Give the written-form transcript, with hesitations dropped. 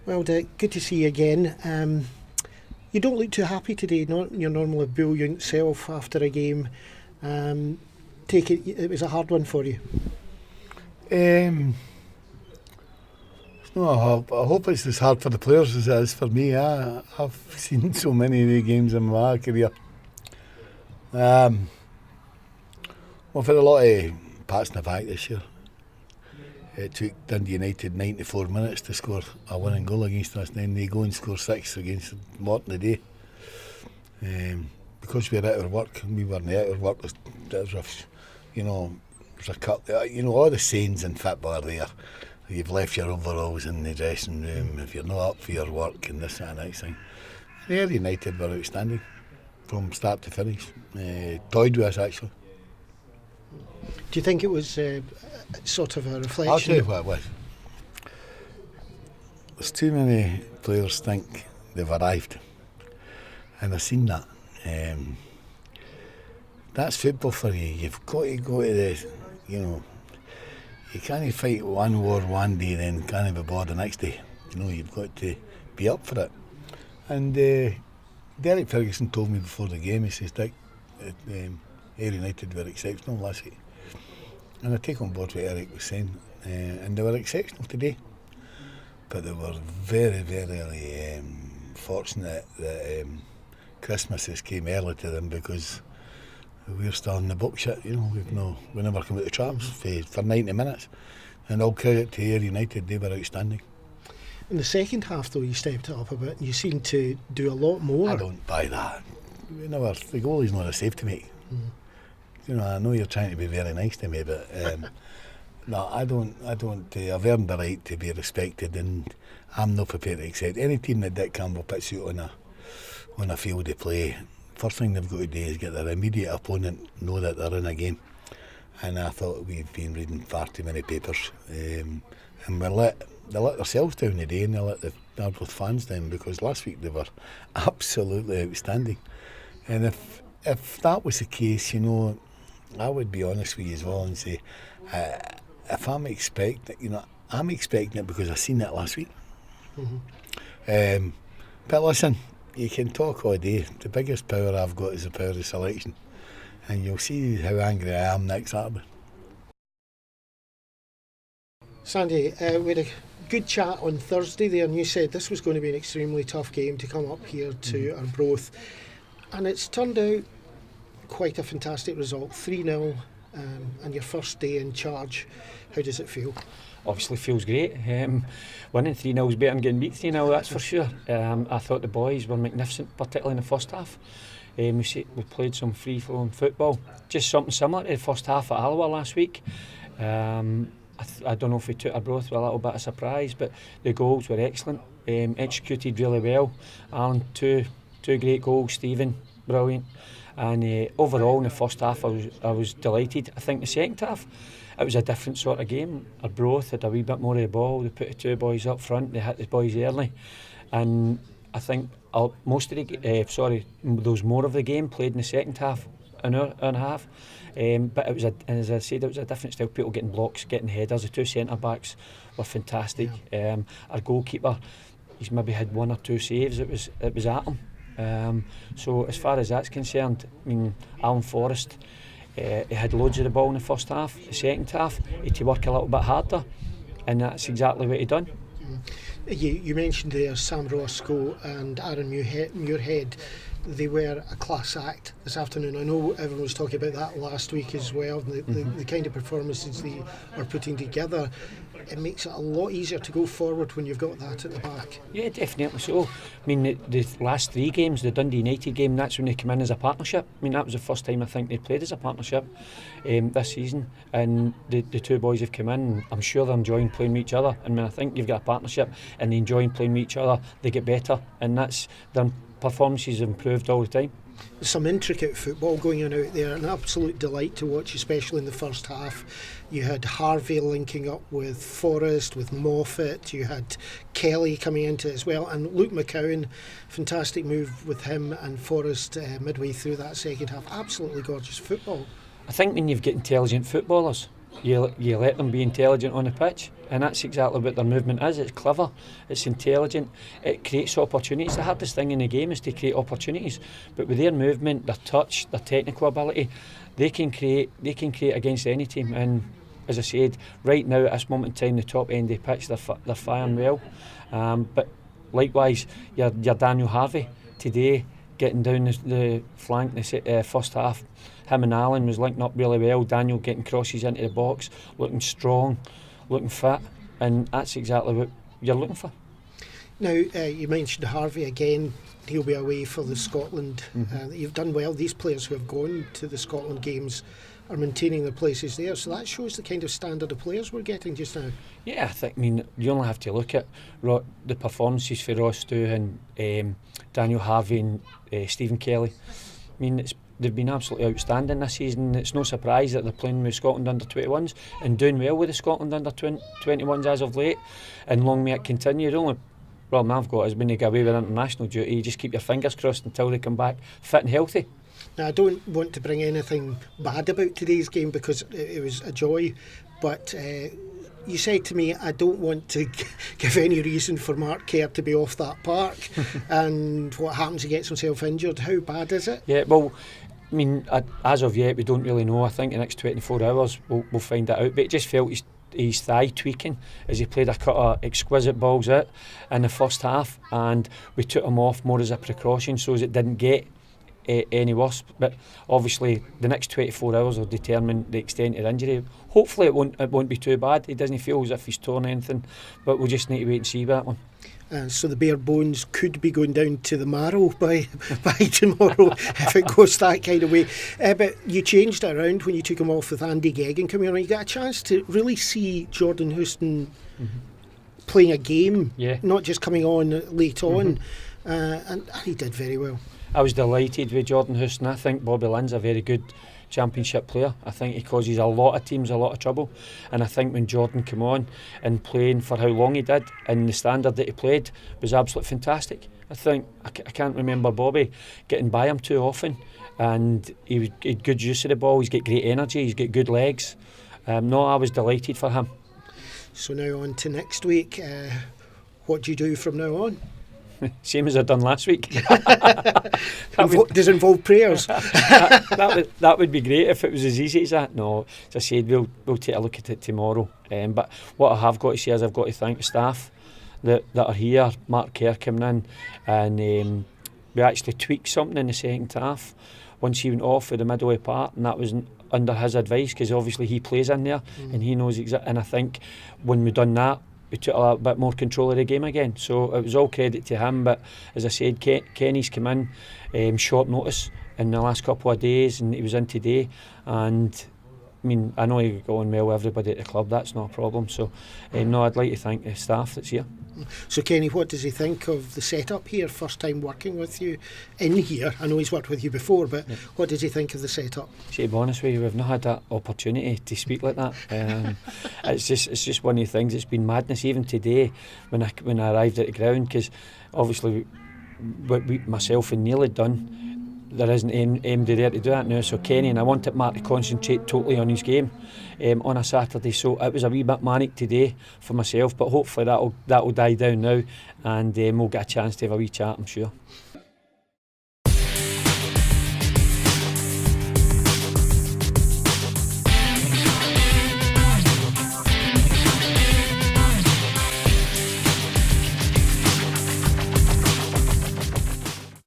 Well, Dick, good to see you again. You don't look too happy today, not your normal ebullient self after a game. Um, take it was a hard one for you. Um, no, I hope it's as hard for the players as it is for me. I've seen so many of the games in my career. We've had a lot of pats in the back this year. It took Dundee United 94 minutes to score a winning goal against us, and then they go and score 6 against Morton today. Because we're out of work, and we weren't out of work, there's a cut. All the sayings in football are there. You've left your overalls in the dressing room, if you're not up for your work, and this, that, and next thing. Ayr United were outstanding from start to finish. Toyed with us, actually. Do you think it was sort of a reflection? I'll tell you what it was. There's too many players think they've arrived, and I've seen that. That's football for you. You've got to go to the, you can't fight one war one day then can't be bored the next day. You've got to be up for it. And Derek Ferguson told me before the game, he says, Dick, Ayr United were exceptional last week. And I take on board what Eric was saying. And they were exceptional today. But they were very, very fortunate that Christmases came early to them, because we're still in the book shit. We never come out the traps for 90 minutes. And all credit to Ayr United, they were outstanding. In the second half, though, you stepped it up a bit and you seemed to do a lot more. I don't buy that. The goalie's not a save to make. I know you're trying to be very nice to me, but no, I don't. I've earned the right to be respected, and I'm not prepared to accept any team that Dick Campbell puts out on a field of play. First thing they've got to do is get their immediate opponent know that they're in a game. And I thought we've been reading far too many papers, and they let themselves down today, and they let the Arbroath fans down, because last week they were absolutely outstanding. And if that was the case, I would be honest with you as well and say, if I'm expecting it because I seen it last week. But listen, you can talk all day. The biggest power I've got is the power of selection, and you'll see how angry I am next Saturday. Sandy, we had a good chat on Thursday there, and you said this was going to be an extremely tough game to come up here to Arbroath, and it's turned out quite a fantastic result, 3-0, and your first day in charge. How does it feel? Obviously feels great. Winning 3-0 is better than getting beat 3-0, that's for sure. I thought the boys were magnificent, particularly in the first half. We played some free-flowing football, just something similar to the first half at Alloa last week. I don't know if we took Arbroath with a little bit of surprise, but the goals were excellent, executed really well. Alan, two great goals, Stephen, brilliant. And overall in the first half I was delighted. I think the second half it was a different sort of game. Arbroath had a wee bit more of the ball, they put the two boys up front, they hit the boys early, and I think most of there was more of the game played in the second half, an hour and a half. But it was as I said, it was a different style. People getting blocks, getting headers. The two centre backs were fantastic. Our goalkeeper, he's maybe had one or two saves. It was at him. So as far as that's concerned, Alan Forrest, he had loads of the ball in the first half. The second half, he had to work a little bit harder, and that's exactly what he done. You mentioned there Sam Roscoe and Aaron Muirhead. They were a class act this afternoon. I know everyone was talking about that last week as well, the kind of performances they are putting together. It makes it a lot easier to go forward when you've got that at the back. Yeah, definitely so. The last three games, the Dundee United game, that's when they came in as a partnership. That was the first time I think they played as a partnership this season, and the two boys have come in. I'm sure they're enjoying playing with each other, and when I think you've got a partnership and they enjoying playing with each other, they get better, and that's their performances have improved all the time. Some intricate football going on out there, an absolute delight to watch, especially in the first half. You had Harvey linking up with Forrest, with Moffat, you had Kelly coming into it as well, and Luke McCowan, fantastic move with him and Forrest midway through that second half. Absolutely gorgeous football. I think when you've got intelligent footballers, you let them be intelligent on the pitch, and that's exactly what their movement is. It's clever, it's intelligent, it creates opportunities. The hardest thing in the game is to create opportunities, but with their movement, their touch, their technical ability, they can create against any team. And as I said, right now at this moment in time, the top end of the pitch, they're firing well, but likewise your Daniel Harvey today, getting down the flank the first half. Him and Alan was linked up really well. Daniel getting crosses into the box, looking strong, looking fit, and that's exactly what you're looking for. Now, you mentioned Harvey again. He'll be away for the Scotland. You've done well. These players who have gone to the Scotland games are maintaining their places there, so that shows the kind of standard of players we're getting just now. Yeah, I mean, you only have to look at the performances for Ross Stew and Daniel Harvey and Stephen Kelly. I mean, they've been absolutely outstanding this season. It's no surprise that they're playing with Scotland under-21s and doing well with the Scotland under-21s as of late, and long may it continue. The only problem I've got is when they get away with international duty, you just keep your fingers crossed until they come back fit and healthy. Now, I don't want to bring anything bad about today's game because it was a joy, but you said to me, I don't want to give any reason for Mark Kerr to be off that park, and what happens, he gets himself injured. How bad is it? Yeah, well, I mean, as of yet, we don't really know. I think the next 24 hours we'll find that out, but it just felt his thigh tweaking as he played a couple of exquisite balls out in the first half, and we took him off more as a precaution so as it didn't get any worse. But obviously the next 24 hours will determine the extent of the injury. Hopefully it won't be too bad. He doesn't feel as if he's torn anything, but we'll just need to wait and see with that one. So the bare bones could be going down to the marrow by tomorrow if it goes that kind of way. But you changed it around when you took him off with Andy Geoghegan coming on. You got a chance to really see Jordan Houston playing a game, not just coming on late on, and he did very well. I was delighted with Jordan Houston. I think Bobby Lynn's a very good championship player. I think he causes a lot of teams a lot of trouble, and I think when Jordan came on and playing for how long he did and the standard that he played was absolutely fantastic. I think I can't remember Bobby getting by him too often, and he had good use of the ball. He's got great energy, he's got good legs. No, I was delighted for him. So now on to next week. What do you do from now on? Same as I'd done last week. Does it involve prayers? that would be great if it was as easy as that. No, as I said, we'll take a look at it tomorrow. But what I have got to say is I've got to thank the staff that are here. Mark Kerr coming in, and we actually tweaked something in the second half once he went off for the midway part, and that was under his advice, because obviously he plays in there and he knows exactly. And I think when we done that, we took a little bit more control of the game again. So it was all credit to him. But as I said, Kenny's come in short notice in the last couple of days, and he was in today. And I mean, I know he got on well with everybody at the club. That's not a problem. So no, I'd like to thank the staff that's here. So Kenny, what does he think of the setup here? First time working with you in here. I know he's worked with you before, but what does he think of the setup? To be honest with you, we've not had that opportunity to speak like that. It's just one of the things. It's been madness even today when I arrived at the ground, because obviously what myself and Neil had done, there isn't anybody there to do that now. So Kenny, and I wanted Mark to concentrate totally on his game on a Saturday, so it was a wee bit manic today for myself, but hopefully that'll die down now, and we'll get a chance to have a wee chat, I'm sure.